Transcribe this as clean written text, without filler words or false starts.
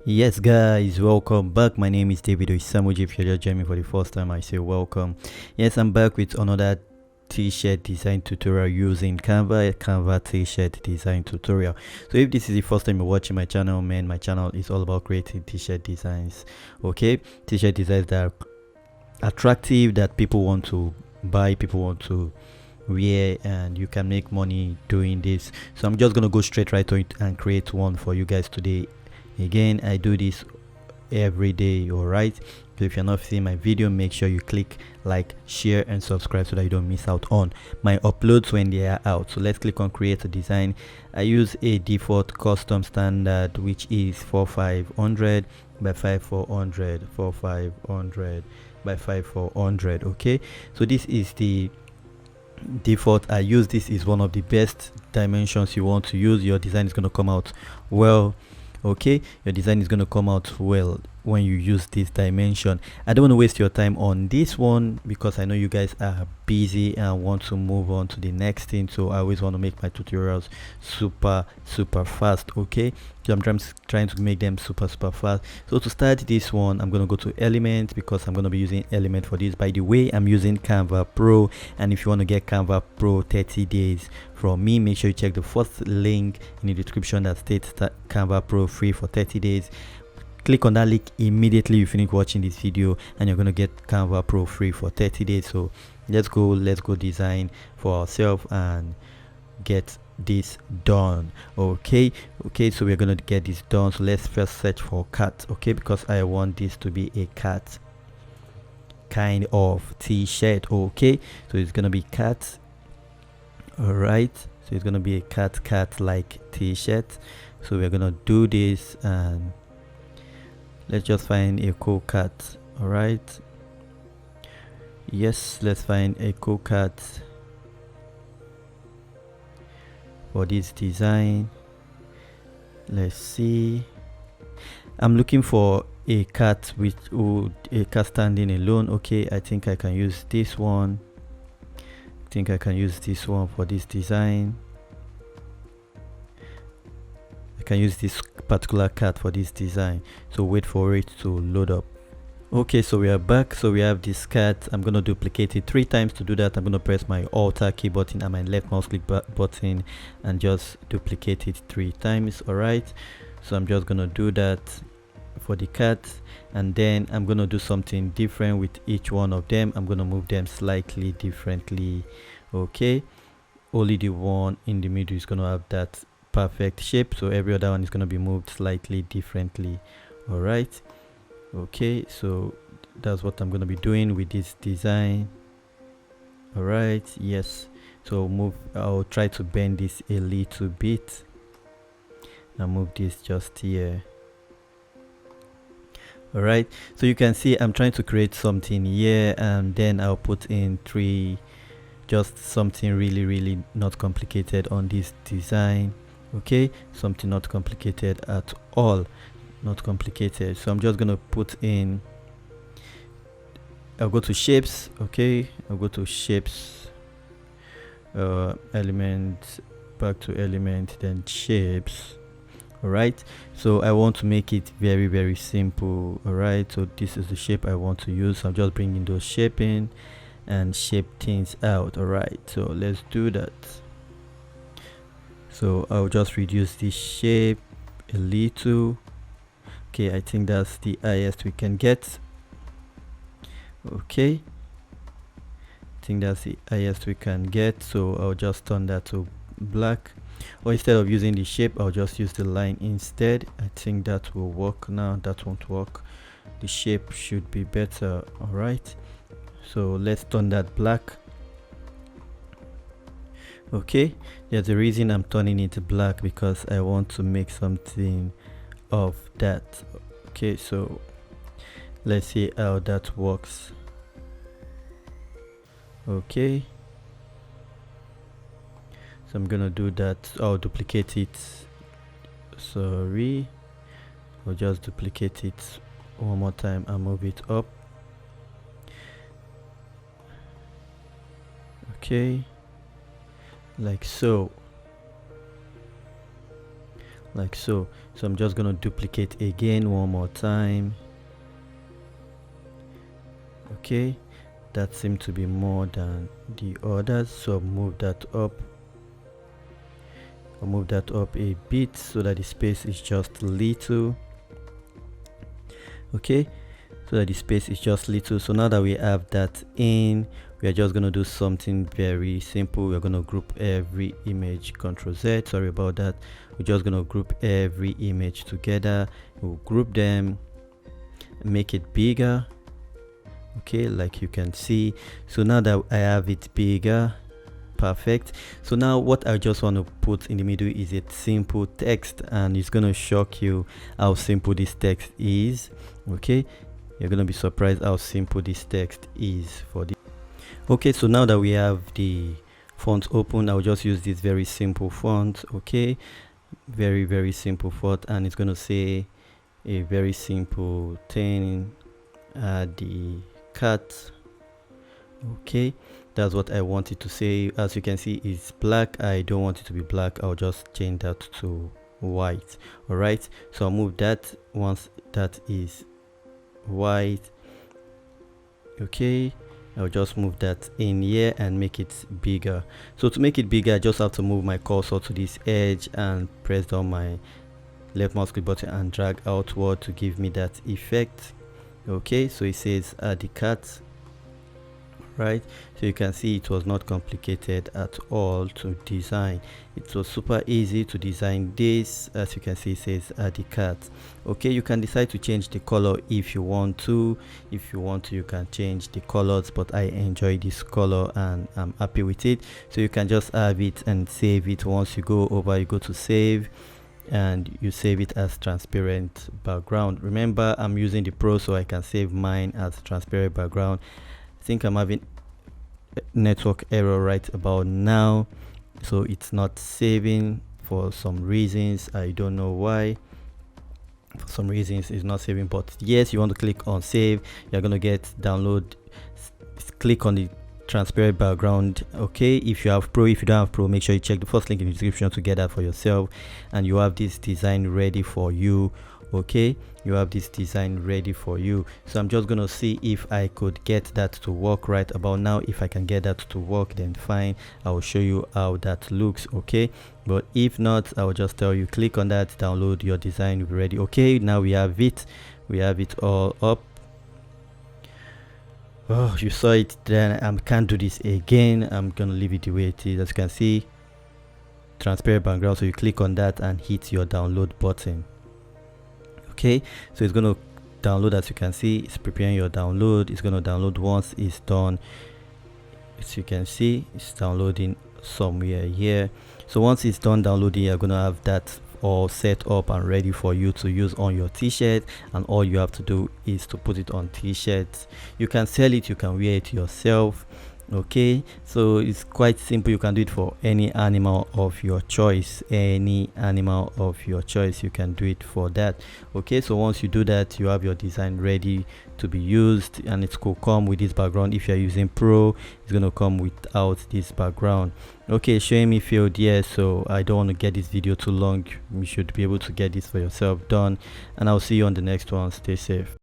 Yes, guys, welcome back. My name is David Isamuji. If you're just joining me for the first time, I say welcome. Yes, I'm back with another t-shirt design tutorial using Canva T Shirt Design tutorial. So if this is the first time you're watching my channel, man, my channel is all about creating t-shirt designs. Okay, t-shirt designs that are attractive, that people want to buy, people want to wear, and you can make money doing this. So I'm just gonna go straight right to it and create one for you guys today. Again, I do this every day. All right, so if you're not seeing my video, make sure you click like, share and subscribe so that you don't miss out on my uploads when they are out. So let's click on create a design. I use a default custom standard, which is 4500 by 5400, 4500 by 5400. Okay, so this is the default. I use this. Is one of the best dimensions you want to use. Your design is going to come out well. Okay, your design is going to come out well when you use this dimension. I don't want to waste your time on this one because I know you guys are busy and want to move on to the next thing, so I always want to make my tutorials super fast. Okay, so I'm trying to make them super fast. So to start this one, I'm going to go to element because I'm going to be using element for this. By the way, I'm using Canva Pro, and if you want to get Canva Pro 30 days from me, make sure you check the first link in the description that states that Canva Pro free for 30 days. Click on that link immediately you finish watching this video and you're going to get Canva Pro free for 30 days. So let's go design for ourselves and get this done. Okay, so we're going to get this done. So let's first search for cat. Okay, because I want this to be a cat kind of t-shirt. Okay, so it's going to be cat. All right, so it's going to be a cat like t-shirt. So we're going to do this and let's just find a cool cat. All right, yes, let's find a cool cat for this design. Let's see, I'm looking for a cat with a cat standing alone. Okay, I think I can use this one. I think I can use this one for this design. I can use this particular cat for this design, so wait for it to load up. Okay, so we are back. So we have this cat. I'm going to duplicate it 3 times. To do that, I'm going to press my Alt key button and my left mouse click button and just duplicate it 3 times. All right, so I'm just going to do that for the cat, and then I'm going to do something different with each one of them. I'm going to move them slightly differently. Okay, only the one in the middle is going to have that perfect shape, so every other one is going to be moved slightly differently. All right, okay, so that's what I'm going to be doing with this design. All right, yes, so I'll try to bend this a little bit and move this just here. All right, so you can see I'm trying to create something here, and then I'll put in 3, just something really not complicated on this design. Okay, something not complicated at all, not complicated. So I'm just gonna put in, I'll go to shapes. Okay, I'll go to shapes, element, back to element, then shapes. All right, so I want to make it very simple. All right, so this is the shape I want to use. I'm just bringing those shape in and shape things out. All right, so let's do that. So I'll just reduce this shape a little. Okay, I think that's the highest we can get. Okay, I think that's the highest we can get, so I'll just turn that to black, or instead of using the shape, I'll just use the line instead. I think that will work. Now that won't work, the shape should be better. All right, so let's turn that black. Okay, there's a reason I'm turning it black, because I want to make something of that. Okay, so let's see how that works. Okay, so I'm gonna do that. I'll duplicate it. Sorry, I'll just duplicate it one more time and move it up. Okay, like so. like so. So I'm just gonna duplicate again one more time. Okay, that seems to be more than the others, so I'll move that up. I'll move that up a bit so that the space is just little. Okay, so that the space is just little. So now that we have that in, we are just going to do something very simple. We're going to group every image, Ctrl Z, sorry about that. We're just going to group every image together. We'll group them, make it bigger. Okay, like you can see. So now that I have it bigger, perfect. So now what I just want to put in the middle is a simple text, and it's going to shock you how simple this text is. Okay, you're going to be surprised how simple this text is for this. Okay, so now that we have the font open, I'll just use this very simple font. Okay, very simple font, and it's going to say a very simple thing, the cat. Okay, that's what I wanted to say. As you can see, it's black. I don't want it to be black. I'll just change that to white. All right, so I'll move that once that is white. Okay, I'll just move that in here and make it bigger. So to make it bigger, I just have to move my cursor to this edge and press down my left mouse click button and drag outward to give me that effect. Okay, so it says add the cat. Right, so you can see it was not complicated at all to design. It was super easy to design this. As you can see, it says add the cat. Okay, you can decide to change the color if you want to. If you want to, you can change the colors, but I enjoy this color and I'm happy with it. So you can just have it and save it. Once you go over, you go to save and you save it as transparent background. Remember, I'm using the Pro, so I can save mine as transparent background. I think I'm having network error right about now, so it's not saving for some reasons. I don't know why. For some reasons it's not saving, but yes, you want to click on save. You're gonna get download. Click on the transparent background. Okay, if you have Pro. If you don't have Pro, make sure you check the first link in the description to get that for yourself, and you have this design ready for you. Okay, you have this design ready for you. So I'm just gonna see if I could get that to work right about now. If I can get that to work, then fine, I will show you how that looks. Okay, but if not, I will just tell you click on that, download your design, will be ready. Okay, now we have it all up. Oh, you saw it. Then I can't do this again. I'm gonna leave it the way it is. As you can see, transparent background. So you click on that and hit your download button. Okay, so it's going to download. As you can see, it's preparing your download. It's going to download. Once it's done, as you can see, it's downloading somewhere here. So once it's done downloading, you're going to have that all set up and ready for you to use on your t-shirt, and all you have to do is to put it on t-shirts. You can sell it, you can wear it yourself. Okay, so it's quite simple. You can do it for any animal of your choice. Any animal of your choice, you can do it for that. Okay, so once you do that, you have your design ready to be used, and it could come with this background. If you're using Pro, it's going to come without this background. Okay, showing me failed. Yes, so I don't want to get this video too long. You should be able to get this for yourself done, and I'll see you on the next one. Stay safe.